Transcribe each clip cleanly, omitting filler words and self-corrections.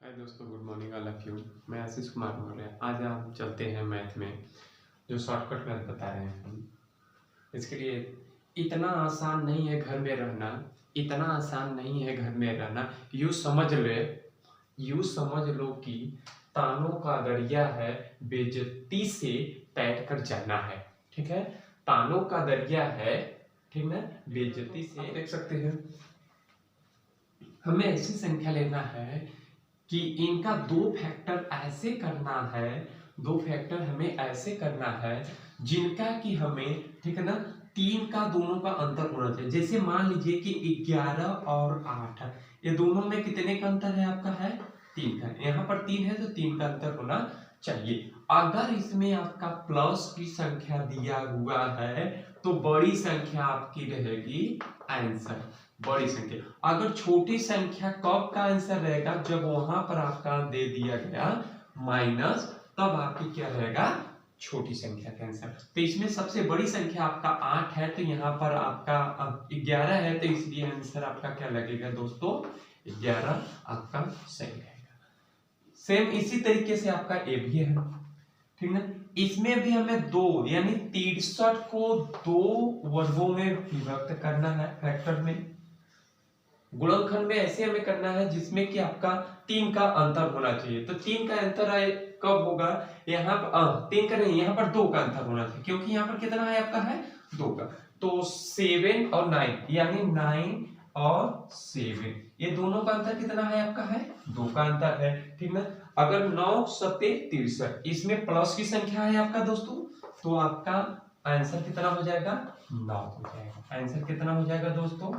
हाय दोस्तों, good morning all of you. मैं आशीष कुमार बोल रहा हूँ। आज हम चलते हैं मैथ में, जो शॉर्टकट मैथ बता रहे हैं हम। इसके लिए इतना आसान नहीं है घर में रहना, इतना आसान नहीं है घर में रहना। यूँ समझ लो कि तानों का दरिया है, बेइज्जती से तैर कर जाना है। ठीक है, तानों का दरिया है, ठीक है, बेइज्जती से। आप देख सकते हैं, हमें ऐसी संख्या लेना है कि इनका दो फैक्टर ऐसे करना है, दो फैक्टर हमें ऐसे करना है जिनका कि हमें, ठीक है ना, तीन का दोनों का अंतर होना चाहिए। जैसे मान लीजिए कि 11 और 8, ये दोनों में कितने का अंतर है? आपका है 3 का। यहाँ पर 3 है तो 3 का अंतर होना चाहिए। अगर इसमें आपका प्लस की संख्या दिया हुआ है तो बड़ी संख्या आपकी रहेगी आंसर, बड़ी संख्या। अगर छोटी संख्या कब का आंसर रहेगा? जब वहां पर आपका दे दिया गया माइनस, तब आपकी क्या रहेगा? छोटी संख्या का आंसर। तो इसमें सबसे बड़ी संख्या आपका 8 है, तो यहाँ पर आपका 11 है, तो इसलिए आंसर आपका क्या लगेगा दोस्तों? 11 आपका सही रहेगा। सेम इसी तरीके से आपका ए भी है, ठीक है। इसमें भी हमें दो यानी 63 को दो वर्गों में विभक्त करना है फैक्टर में। गुणनखंड में ऐसे हमें करना है जिसमें कि आपका 3 का अंतर होना चाहिए। तो 3 का अंतर आए कब होगा? यहाँ पर 3 का नहीं, यहाँ पर 2 का अंतर होना चाहिए, क्योंकि यहाँ पर कितना है आपका? है 2 का। तो 7 और 9 यानी 9 और 7, ये दोनों का अंतर कितना है आपका? है 2 का अंतर है, ठीक ना। अगर 9 सत्ते 63, इसमें प्लस की संख्या है आपका दोस्तों, तो आपका आंसर कितना हो जाएगा? 9 हो जाएगा। आंसर कितना हो जाएगा दोस्तों?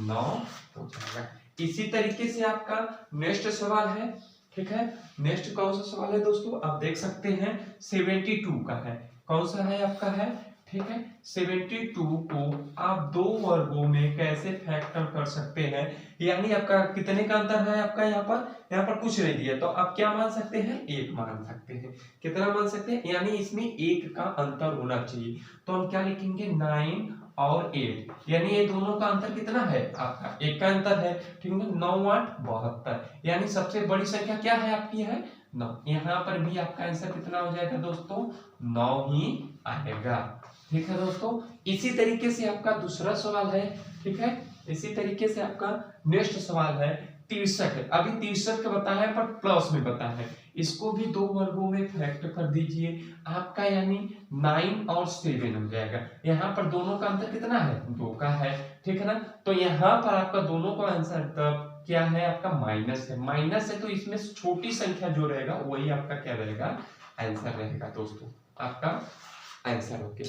9 हो जाएगा। इसी तरीके से आपका नेक्स्ट सवाल है, ठीक है। नेक्स्ट कौन सा सवाल है दोस्तों? आप देख सकते हैं 72 का है। कौन सा है आपका? है, ठीक है। 72 को आप दो वर्गों में कैसे फैक्टर कर सकते हैं? यानी आपका कितने का अंतर है आपका? यहाँ पर कुछ नहीं दिया, तो आप क्या मान सकते हैं? 1 मान सकते हैं। कितना मान सकते हैं? यानी इसमें 1 का अंतर होना चाहिए। तो हम क्या लिखेंगे? 9 और 8, यानी ये दोनों का अंतर कितना है आपका? 1 का अंतर है, ठीक है। 9 8 72, यानी सबसे बड़ी संख्या क्या है आपकी? है 9। यहाँ पर भी आपका आंसर कितना हो जाएगा दोस्तों? 9 ही आएगा, ठीक है दोस्तों। इसी तरीके से आपका दूसरा सवाल है, ठीक है। इसी तरीके से आपका नेक्स्ट सवाल है 63। अभी 63 का बताया पर प्लस में बताया है, इसको भी दो वर्गों में फैक्ट कर दीजिए आपका, यानी 9 और 7 हो जाएगा। यहाँ पर दोनों का अंतर कितना है? 2 का है, ठीक है ना। तो यहाँ पर आपका दोनों का आंसर तब क्या है आपका? माइनस है। माइनस है तो इसमें छोटी संख्या जो रहेगा वही आपका क्या रहेगा? आंसर रहेगा दोस्तों, आपका आंसर। ओके,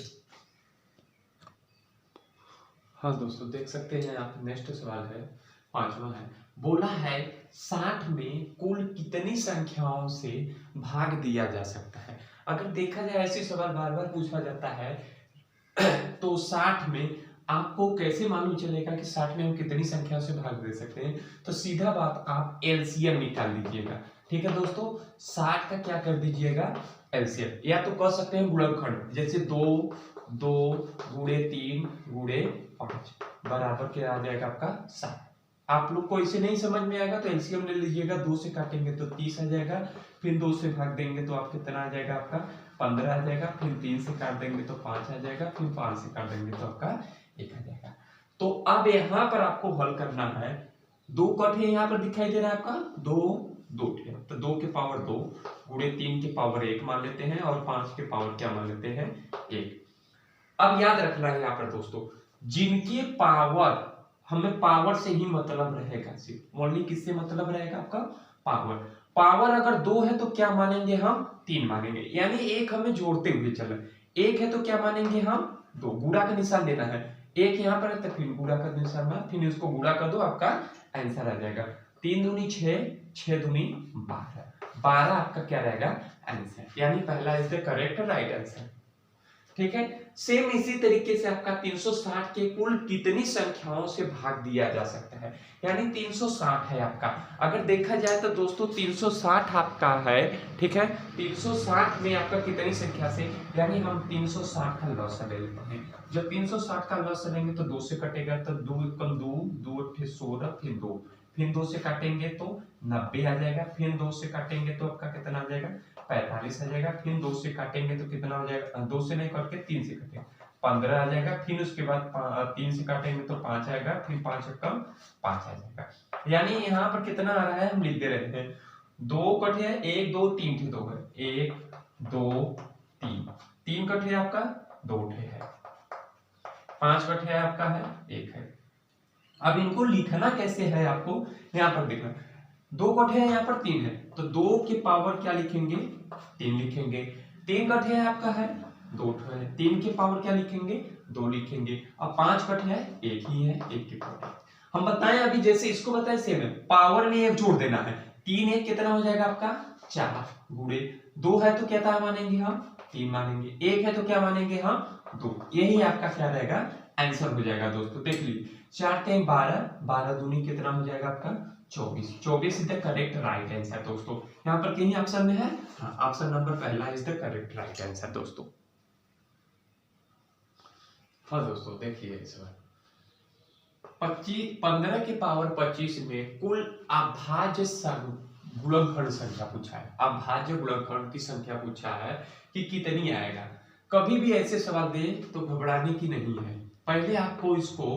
हाँ दोस्तों देख सकते हैं आप। नेक्स्ट सवाल है, पांचवा है। बोला है 60 में कुल कितनी संख्याओं से भाग दिया जा सकता है? अगर देखा जाए ऐसे सवाल बार बार पूछा जाता है तो 60 में आपको कैसे मालूम चलेगा कि 60 में हम कितनी संख्याओं से भाग दे सकते हैं? तो सीधा बात, आप एलसीएम निकाल लीजिएगा, ठीक है दोस्तों। 60 का क्या कर दीजिएगा? एलसीएम। या तो कह सकते हैं गुणनखंड, जैसे 2 2 गुणे 3 गुणे 5 बराबर क्या आ जाएगा आपका? 60। आप लोग को इसे नहीं समझ में आएगा तो एलसीएम ले लीजिएगा। 2 से काटेंगे तो 30 आ जाएगा, फिर 2 से भाग देंगे तो आप कितना आ जाएगा आपका? 15 आ जाएगा, फिर 3 से काट देंगे तो 5 आ जाएगा, फिर 5 से काट देंगे तो आपका 1 आ जाएगा। तो अब यहाँ पर आपको हल करना है। 2 कट है यहाँ पर दिखाई दे रहा है आपका, 2 2 तो 2 के पावर 2 गुणे 3 के पावर 1 मान लेते हैं, और 5 के पावर क्या मान लेते हैं? 1। अब याद रखना है यहाँ पर दोस्तों, जिनके पावर, हमें पावर से ही मतलब रहेगा, सिर्फ ओनली किससे मतलब रहेगा आपका? पावर। पावर अगर 2 है तो क्या मानेंगे हम? 3 मानेंगे, यानी 1 हमें जोड़ते हुए चले। 1 है तो क्या मानेंगे हम? 2। गुणा का निशान लेना है, 1 यहाँ पर है तो फिर गुणा का निशान है, फिर इसको गुणा कर दो, आपका आंसर आ जाएगा। 3 दूनी 6, 6 दूनी 12, 12 आपका क्या रहेगा? आंसर। यानी पहला is the correct right answer, ठीक है। सेम इसी तरीके से आपका 360 के कुल कितनी संख्याओं से भाग दिया जा सकता है? यानी 360 है आपका। अगर देखा जाए तो दोस्तों 360 आपका है, ठीक है। 360 में आपका कितनी संख्या से, यानी हम 360 का लॉस ले लेते हैं। जब 360 का लॉस लेंगे तो 2 से कटेगा, तो 2 कम 2 2 8 16, फिर 2 फिर 2 से काटेंगे तो 90 आ जाएगा, फिर 2 से काटेंगे तो आपका कितना आ जाएगा 45 आ जाएगा, फिर 2 से काटेंगे तो कितना हो जाएगा, 2 से नहीं काट के 3 से काटेंगे 15 आ जाएगा, फिर उसके बाद 3 से काटेंगे तो 5 आएगा, फिर 5 कम 5 आ जाएगा। यानी यहाँ पर कितना आ रहा है हम लिख दे रहे हैं, 2 कटे है 1 2 3 थे 2 है 1 2 3, 3 कटे है आपका 2 ठे है, 5 कटे है आपका है 1 है। अब इनको लिखना कैसे है आपको यहाँ पर देखना, 2 कटे है यहाँ पर 3 है तो 2 के पावर क्या लिखेंगे 3 लिखेंगे, 3 कटे है आपका है 2 है, 3 के पावर क्या लिखेंगे 2 लिखेंगे। अब 5 कटे है 1 ही है, 1 के पावर हम बताएं अभी जैसे इसको बताएं सेम है, पावर में 1 जोड़ देना है, 3 1 कितना हो जाएगा आपका 4 गुणे 2 है तो क्या मानेंगे हम 3 मानेंगे, 1 है तो क्या मानेंगे हम 2, यही आपका क्या रहेगा आंसर हो जाएगा दोस्तों। देख लीजिए 4 के 12, 12 दूनी कितना हो जाएगा आपका 24, 24 is the correct right answer दोस्तों। यहाँ पर कहीं ऑप्शन में है, हाँ ऑप्शन नंबर पहला is the correct right answer दोस्तों। हाँ दोस्तों देखिए इस बार 15 के पावर 25 में कुल अभाज्य गुणनखंड संख्या पूछा है, अभाज्य गुणनखंड की संख्या पूछा है कि कितनी आएगा। कभी भी ऐसे सवाल दे तो घबराने की नहीं है, पहले आपको इसको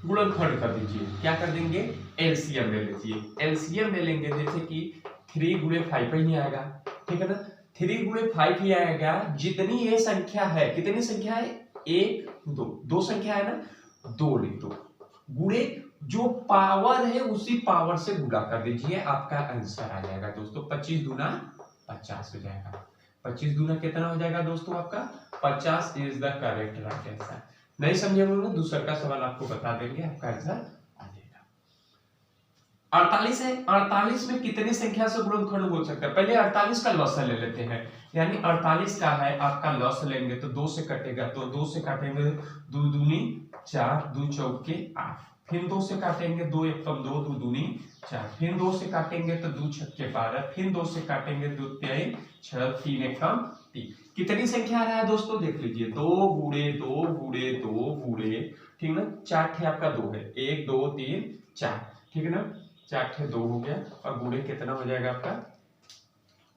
गुणनखंड कर दीजिए, क्या कर देंगे एलसीएम ले लीजिए, एलसीएम ले लेंगे जैसे कि 3 गुणे 5 ही आएगा, ठीक है ना, 3 गुणे 5 ही आएगा। जितनी ये संख्या है, कितनी संख्या है 1 2, 2 संख्या है ना 2 लिख दो, गुणे जो पावर है उसी पावर से गुणा कर दीजिए, आपका आंसर आ जाएगा दोस्तों 25 दूना 50 हो जाएगा। 25 दूना कितना हो जाएगा दोस्तों आपका 50 is the correct right answer. नहीं समझे होंगे दूसरा का सवाल आपको बता देंगे, आपका आंसर आ जाएगा। 48 है, 48 में कितनी संख्या से गुणनखंड हो सकता है, पहले 48 का लॉस ले लेते हैं, यानी 48 का है आपका लॉस लेंगे तो 2 से कटेगा, तो 2 से काटेंगे 2 दूनी 4, 2 चौके 8, फिर 2 से काटेंगे 2 1 कम 2, 2 दूनी 4, फिर 2 से काटेंगे तो 2 छक्के 12, फिर 2 से काटेंगे 2 3 6, 3 1 कम 3, कितनी संख्या आ रहा है दोस्तों देख लीजिए 2 गुणे 2 गुणे 2 गुणे, ठीक ना, 4 ठे आपका 2 है, 1 2 3 4, ठीक है ना, 4 ठे 2 हो गया और गुणे कितना हो जाएगा आपका,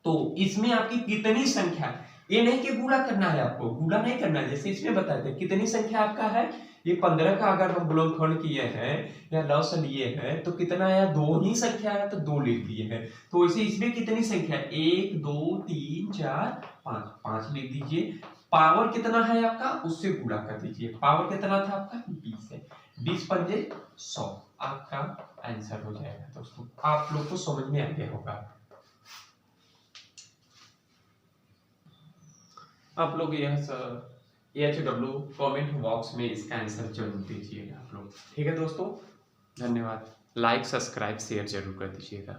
तो इसमें आपकी कितनी संख्या, ये नहीं कि गुणा करना है आपको, गुणा नहीं करना है, जैसे इसमें बताते हैं कितनी संख्या आपका है, ये 15 का अगर हम गुणनखंड किए हैं या लॉस लिए हैं तो कितना आया 2 ही संख्या है तो 2 लिख दिए हैं, तो इसे इसमें कितनी संख्या 1 2 3 4 5, 5 लिख दीजिए, पावर कितना है आपका उससे गुणा कर दीजिए, पावर कितना था आपका 20 है, 20 पंजे 100, आपका आंसर हो जाएगा दोस्तों। आप लोग को समझ में आ गया होगा। आप लोग यह HW कमेंट बॉक्स में इसका आंसर जरूर दीजिएगा आप लोग, ठीक है दोस्तों, धन्यवाद। लाइक सब्सक्राइब शेयर जरूर कर दीजिएगा।